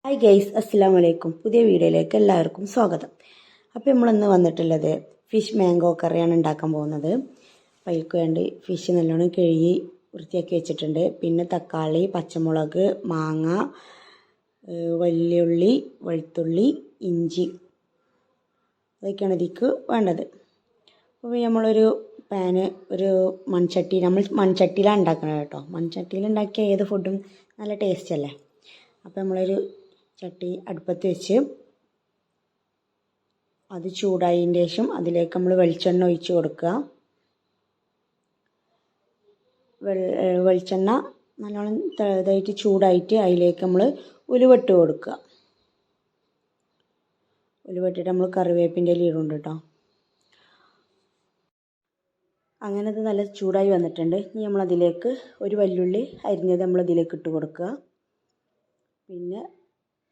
Hi guys, അസ്സലാമു അലൈക്കും. പുതിയ വീഡിയോയിലേക്ക് എല്ലാവർക്കും സ്വാഗതം. അപ്പോൾ നമ്മളിന്ന് വന്നിട്ടുള്ളത് ഫിഷ് മാംഗോ കറിയാണ് ഉണ്ടാക്കാൻ പോകുന്നത്. അപ്പോൾ അതിലേക്ക് വേണ്ടി ഫിഷ് നല്ലോണം കഴുകി വൃത്തിയാക്കി വെച്ചിട്ടുണ്ട്. പിന്നെ തക്കാളി, പച്ചമുളക്, മാങ്ങ, വലിയുള്ളി, വെളുത്തുള്ളി, ഇഞ്ചി, അതൊക്കെയാണ് ഇതിക്ക് വേണ്ടത്. അപ്പോൾ നമ്മളൊരു പാന്, ഒരു മൺചട്ടി, നമ്മൾ മൺചട്ടിയിലാണ് ഉണ്ടാക്കുന്നത് കേട്ടോ. മൺചട്ടിയിൽ ഉണ്ടാക്കിയ ഏത് ഫുഡും നല്ല ടേസ്റ്റ് അല്ലേ. അപ്പോൾ നമ്മളൊരു ചട്ടി അടുപ്പത്ത് വെച്ച് അത് ചൂടായതിന് ശേഷം അതിലേക്ക് നമ്മൾ വെളിച്ചെണ്ണ ഒഴിച്ച് കൊടുക്കുക. വെളിച്ചെണ്ണ നല്ലോണം ഇതായിട്ട് ചൂടായിട്ട് അതിലേക്ക് നമ്മൾ ഉലുവട്ട് കൊടുക്കുക. ഉലുവട്ടിട്ട് നമ്മൾ കറിവേപ്പിൻ്റെ ഇല ഇടുന്നുണ്ട് കേട്ടോ. അങ്ങനെ അത് നല്ല ചൂടായി വന്നിട്ടുണ്ട്. ഇനി നമ്മളതിലേക്ക് ഒരു വല്യുള്ളി അരിഞ്ഞത് നമ്മളതിലേക്ക് ഇട്ട് കൊടുക്കുക. പിന്നെ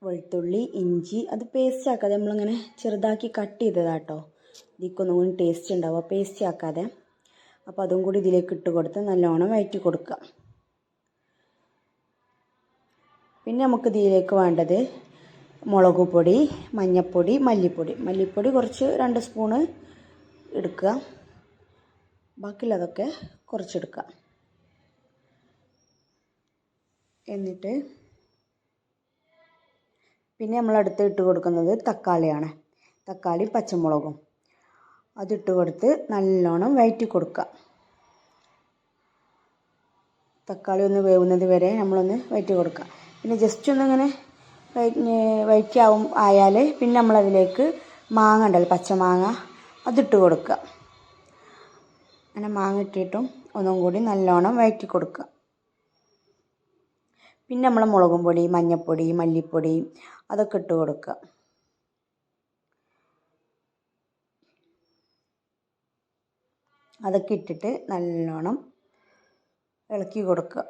വെളുത്തുള്ളി, ഇഞ്ചി, അത് പേസ്റ്റ് ആക്കാതെ നമ്മളിങ്ങനെ ചെറുതാക്കി കട്ട് ചെയ്തതാട്ടോ. ഇതിക്കൊന്നും കൂടി ടേസ്റ്റ് ഉണ്ടാവുക, പേസ്റ്റ് ആക്കാതെ. അപ്പോൾ അതും കൂടി ഇതിലേക്ക് ഇട്ട് കൊടുത്ത് നല്ലോണം വഴറ്റി കൊടുക്കുക. പിന്നെ നമുക്ക് ഇതിലേക്ക് വേണ്ടത് മുളക് പൊടി, മഞ്ഞൾപ്പൊടി, മല്ലിപ്പൊടി കുറച്ച് 2 സ്പൂണ് എടുക്കുക. ബാക്കിയുള്ളതൊക്കെ കുറച്ചെടുക്കുക. എന്നിട്ട് പിന്നെ നമ്മൾ അടുത്ത് ഇട്ട് കൊടുക്കുന്നത് തക്കാളിയാണ്. തക്കാളി, പച്ചമുളകും അതിട്ട് കൊടുത്ത് നല്ലോണം വഴറ്റി കൊടുക്കുക. തക്കാളി ഒന്ന് വേവുന്നത് വരെ നമ്മളൊന്ന് വഴറ്റി കൊടുക്കുക. പിന്നെ ജസ്റ്റ് ഒന്നിങ്ങനെ വഴറ്റി ആയാൽ പിന്നെ നമ്മളതിലേക്ക് മാങ്ങ ഉണ്ടല്ലോ, പച്ചമാങ്ങ, അതിട്ട് കൊടുക്കുക. അങ്ങനെ മാങ്ങ ഇട്ടിട്ടും ഒന്നും കൂടി നല്ലോണം വഴറ്റി കൊടുക്കുക. പിന്നെ നമ്മൾ മുളകും പൊടി, മഞ്ഞൾപ്പൊടി, മല്ലിപ്പൊടി അതൊക്കെ ഇട്ട് കൊടുക്കുക. അതൊക്കെ ഇട്ടിട്ട് നല്ലോണം ഇളക്കി കൊടുക്കുക.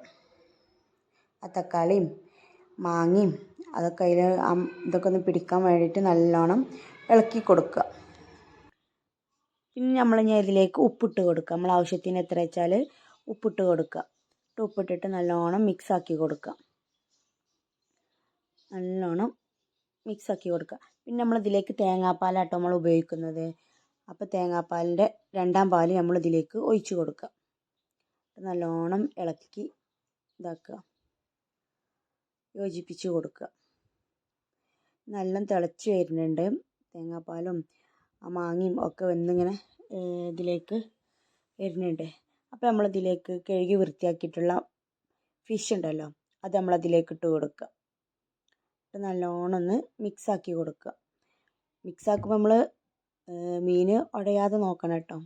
ആ തക്കാളിയും മാങ്ങയും അതൊക്കെ ഇതൊക്കെ ഒന്ന് പിടിക്കാൻ വേണ്ടിയിട്ട് നല്ലോണം ഇളക്കി കൊടുക്കുക. പിന്നെ നമ്മൾ ഇനി ഇതിലേക്ക് ഉപ്പിട്ട് കൊടുക്കുക. നമ്മൾ ആവശ്യത്തിന് എത്ര വെച്ചാൽ ഉപ്പിട്ട് കൊടുക്കുക. ഉപ്പിട്ടിട്ട് നല്ലോണം മിക്സാക്കി കൊടുക്കുക. നല്ലോണം മിക്സാക്കി കൊടുക്കുക. പിന്നെ നമ്മളിതിലേക്ക് തേങ്ങാപ്പാലാട്ടോ നമ്മൾ ഉപയോഗിക്കുന്നത്. അപ്പോൾ തേങ്ങാപ്പാലിൻ്റെ 2ാം പാൽ നമ്മളിതിലേക്ക് ഒഴിച്ച് കൊടുക്കുക. നല്ലോണം ഇളക്കി ഇതാക്കുക, യോജിപ്പിച്ച് കൊടുക്കുക. നല്ല തിളച്ച് വരുന്നുണ്ട്. തേങ്ങാപ്പാലും ആ മാങ്ങയും ഒക്കെ വന്നിങ്ങനെ ഇതിലേക്ക് വരുന്നുണ്ട്. അപ്പോൾ നമ്മളിതിലേക്ക് കഴുകി വൃത്തിയാക്കിയിട്ടുള്ള ഫിഷ് ഉണ്ടല്ലോ, അത് നമ്മളതിലേക്ക് ഇട്ട് കൊടുക്കുക. നല്ലോണം ഒന്ന് മിക്സാക്കി കൊടുക്കുക. മിക്സാക്കുമ്പോൾ നമ്മൾ മീൻ ഉടയാതെ നോക്കണം കേട്ടോ.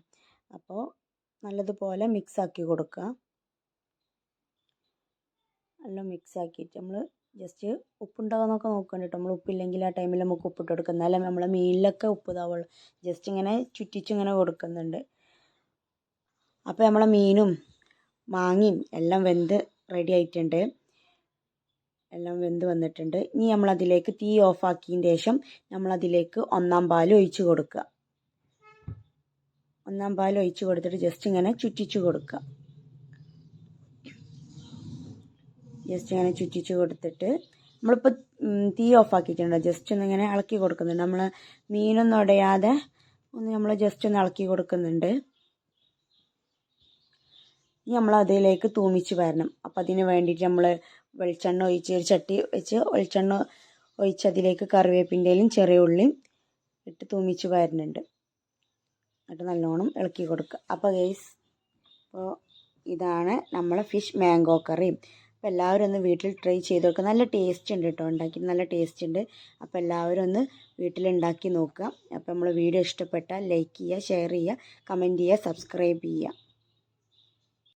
അപ്പോൾ നല്ലതുപോലെ മിക്സാക്കി കൊടുക്കുക. നല്ല മിക്സാക്കിയിട്ട് നമ്മൾ ജസ്റ്റ് ഉപ്പുണ്ടാകുന്നൊക്കെ നോക്കണം കേട്ടോ. നമ്മൾ ഉപ്പില്ലെങ്കിൽ ആ ടൈമിൽ നമുക്ക് ഉപ്പിട്ട് കൊടുക്കുക. എന്നാലും നമ്മളെ മീനിലൊക്കെ ഉപ്പ് ഇതാവുള്ളൂ. ജസ്റ്റ് ഇങ്ങനെ ചുറ്റിച്ചിങ്ങനെ കൊടുക്കുന്നുണ്ട്. അപ്പോൾ നമ്മളെ മീനും മാങ്ങയും എല്ലാം വെന്ത് റെഡി ആയിട്ടുണ്ട്. എല്ലാം വെന്ത് വന്നിട്ടുണ്ട്. ഇനി നമ്മളതിലേക്ക് തീ ഓഫാക്കിയതിന് ശേഷം നമ്മളതിലേക്ക് 1ാം പാൽ ഒഴിച്ച് കൊടുക്കുക. 1ാം പാൽ ഒഴിച്ച് കൊടുത്തിട്ട് ജസ്റ്റ് ഇങ്ങനെ ചുറ്റിച്ച് കൊടുക്കുക. ജസ്റ്റ് ഇങ്ങനെ ചുറ്റിച്ച് കൊടുത്തിട്ട് നമ്മളിപ്പോൾ തീ ഓഫാക്കിയിട്ടുണ്ട്. ജസ്റ്റ് ഒന്നിങ്ങനെ ഇളക്കി കൊടുക്കുന്നുണ്ട്. നമ്മൾ മീനൊന്നും ഉടയാതെ ഒന്ന് നമ്മൾ ജസ്റ്റ് ഒന്ന് ഇളക്കി കൊടുക്കുന്നുണ്ട്. ഇനി നമ്മളതിലേക്ക് തൂമിച്ച് വരണം. അപ്പോൾ അതിന് വേണ്ടിയിട്ട് നമ്മൾ വെളിച്ചെണ്ണ ഒഴിച്ച് ഒരു ചട്ടി വെച്ച് വെളിച്ചെണ്ണ ഒഴിച്ച് അതിലേക്ക് കറിവേപ്പിൻ്റെ ഇലയും ചെറിയ ഉള്ളിയും ഇട്ട് തൂമിച്ച് വരുന്നുണ്ട്. എന്നിട്ട് നല്ലോണം ഇളക്കി കൊടുക്കുക. അപ്പോൾ ഗൈസ്, അപ്പോൾ ഇതാണ് നമ്മളെ ഫിഷ് മാംഗോ കറി. അപ്പോൾ എല്ലാവരും ഒന്ന് വീട്ടിൽ ട്രൈ ചെയ്ത് നോക്കുക. നല്ല ടേസ്റ്റ് ഉണ്ട് കേട്ടോ, ഉണ്ടാക്കി നല്ല ടേസ്റ്റ് ഉണ്ട്. അപ്പോൾ എല്ലാവരും ഒന്ന് വീട്ടിലുണ്ടാക്കി നോക്കുക. അപ്പോൾ നമ്മൾ വീഡിയോ ഇഷ്ടപ്പെട്ടാൽ ലൈക്ക് ചെയ്യുക, ഷെയർ ചെയ്യുക, കമൻറ്റ് ചെയ്യുക, സബ്സ്ക്രൈബ് ചെയ്യുക.